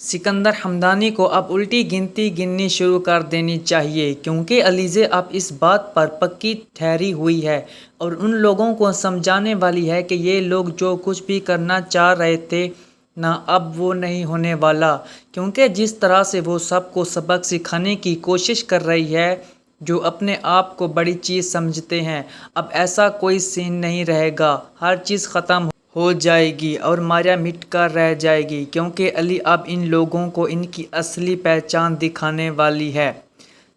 सिकंदर हमदानी को अब उल्टी गिनती गिननी शुरू कर देनी चाहिए, क्योंकि अलीज़े अब इस बात पर पक्की ठहरी हुई है और उन लोगों को समझाने वाली है कि ये लोग जो कुछ भी करना चाह रहे थे ना, अब वो नहीं होने वाला। क्योंकि जिस तरह से वो सबको सबक सिखाने की कोशिश कर रही है, जो अपने आप को बड़ी चीज़ समझते हैं, अब ऐसा कोई सीन नहीं रहेगा। हर चीज़ ख़त्म हो जाएगी और मारिया मिट कर रह जाएगी, क्योंकि अली अब इन लोगों को इनकी असली पहचान दिखाने वाली है।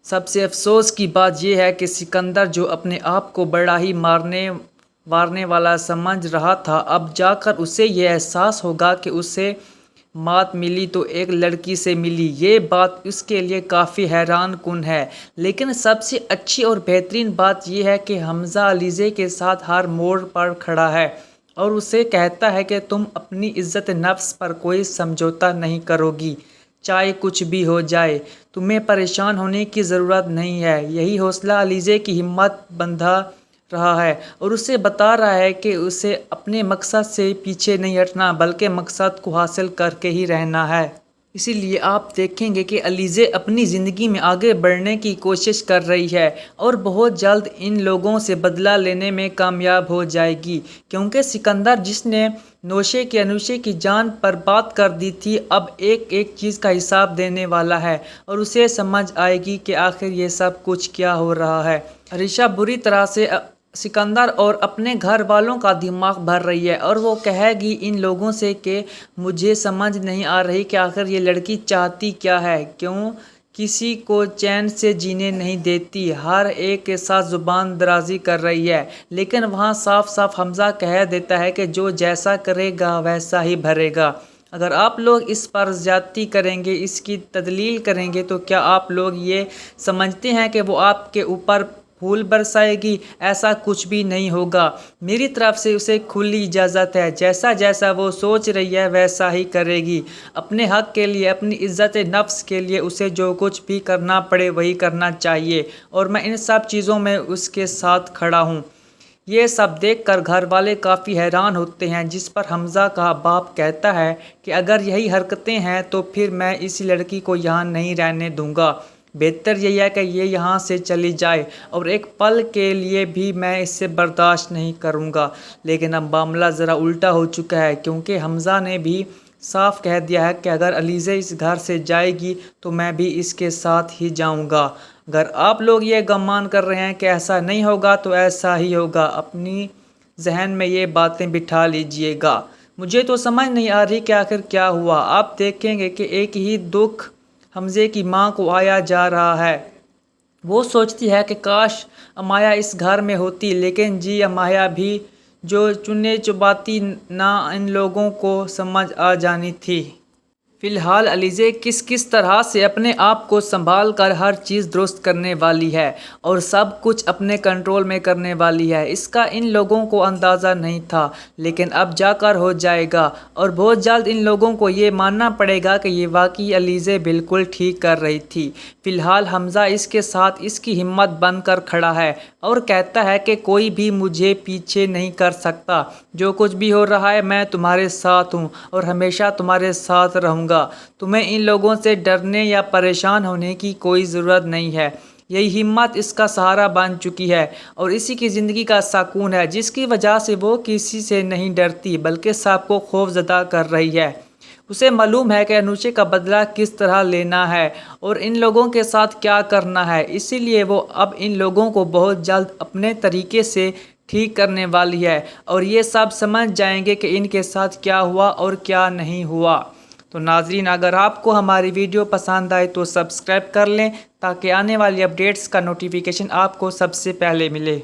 सबसे अफसोस की बात यह है कि सिकंदर, जो अपने आप को बड़ा ही मारने वाला समझ रहा था, अब जाकर उसे यह एहसास होगा कि उसे मात मिली तो एक लड़की से मिली। ये बात उसके लिए काफ़ी हैरान कुन है। लेकिन सबसे अच्छी और बेहतरीन बात यह है कि हमज़ा अलीज़े के साथ हर मोड़ पर खड़ा है और उसे कहता है कि तुम अपनी इज़्ज़त नफ्स पर कोई समझौता नहीं करोगी, चाहे कुछ भी हो जाए। तुम्हें परेशान होने की ज़रूरत नहीं है। यही हौसला अलीज़े की हिम्मत बंधा रहा है और उसे बता रहा है कि उसे अपने मकसद से पीछे नहीं हटना, बल्कि मकसद को हासिल करके ही रहना है। इसीलिए आप देखेंगे कि अलीज़े अपनी ज़िंदगी में आगे बढ़ने की कोशिश कर रही है और बहुत जल्द इन लोगों से बदला लेने में कामयाब हो जाएगी। क्योंकि सिकंदर, जिसने नौशे की अनुशे की जान पर बात कर दी थी, अब एक एक चीज़ का हिसाब देने वाला है और उसे समझ आएगी कि आखिर ये सब कुछ क्या हो रहा है। अरीशा बुरी तरह से सिकंदर और अपने घर वालों का दिमाग भर रही है और वो कहेगी इन लोगों से कि मुझे समझ नहीं आ रही कि आखिर ये लड़की चाहती क्या है, क्यों किसी को चैन से जीने नहीं देती, हर एक के साथ ज़ुबान दराजी कर रही है। लेकिन वहाँ साफ साफ हमज़ा कह देता है कि जो जैसा करेगा वैसा ही भरेगा। अगर आप लोग इस पर ज़्यादती करेंगे, इसकी तदलील करेंगे, तो क्या आप लोग ये समझते हैं कि वो आपके ऊपर फूल बरसाएगी? ऐसा कुछ भी नहीं होगा। मेरी तरफ से उसे खुली इजाज़त है। जैसा जैसा वो सोच रही है वैसा ही करेगी। अपने हक़ के लिए, अपनी इज़्ज़त नफ्स के लिए उसे जो कुछ भी करना पड़े वही करना चाहिए और मैं इन सब चीज़ों में उसके साथ खड़ा हूँ। ये सब देखकर घर वाले काफ़ी हैरान होते हैं, जिस पर हमज़ा का बाप कहता है कि अगर यही हरकतें हैं तो फिर मैं इस लड़की को यहाँ नहीं रहने दूँगा। बेहतर यही है कि ये यहाँ से चली जाए और एक पल के लिए भी मैं इससे बर्दाश्त नहीं करूँगा। लेकिन अब मामला ज़रा उल्टा हो चुका है, क्योंकि हमज़ा ने भी साफ कह दिया है कि अगर अलीज़े इस घर से जाएगी तो मैं भी इसके साथ ही जाऊँगा। अगर आप लोग ये गुमान कर रहे हैं कि ऐसा नहीं होगा तो ऐसा ही होगा, अपनी जहन में ये बातें बिठा लीजिएगा। मुझे तो समझ नहीं आ रही कि आखिर क्या हुआ। आप देखेंगे कि एक ही दुख हमज़े की माँ को आया जा रहा है। वो सोचती है कि काश अमाया इस घर में होती, लेकिन जी अमाया भी जो चुने चुबाती ना इन लोगों को समझ आ जानी थी। फ़िलहाल अलीज़े किस किस तरह से अपने आप को संभाल कर हर चीज़ दुरुस्त करने वाली है और सब कुछ अपने कंट्रोल में करने वाली है, इसका इन लोगों को अंदाज़ा नहीं था। लेकिन अब जाकर हो जाएगा और बहुत जल्द इन लोगों को ये मानना पड़ेगा कि ये वाकई अलीज़े बिल्कुल ठीक कर रही थी। फ़िलहाल हमज़ा इसके साथ इसकी हिम्मत बनकर खड़ा है और कहता है कि कोई भी मुझे पीछे नहीं कर सकता। जो कुछ भी हो रहा है मैं तुम्हारे साथ हूँ और हमेशा तुम्हारे साथ रहूँगा। तुम्हें इन लोगों से डरने या परेशान होने की कोई ज़रूरत नहीं है। यही हिम्मत इसका सहारा बन चुकी है और इसी की ज़िंदगी का सुकून है, जिसकी वजह से वो किसी से नहीं डरती बल्कि सबको खौफजदा कर रही है। उसे मालूम है कि अनुशे का बदला किस तरह लेना है और इन लोगों के साथ क्या करना है, इसीलिए वो अब इन लोगों को बहुत जल्द अपने तरीके से ठीक करने वाली है और ये सब समझ जाएंगे कि इनके साथ क्या हुआ और क्या नहीं हुआ। तो नाज़रीन, अगर आपको हमारी वीडियो पसंद आए तो सब्सक्राइब कर लें ताकि आने वाली अपडेट्स का नोटिफिकेशन आपको सबसे पहले मिले।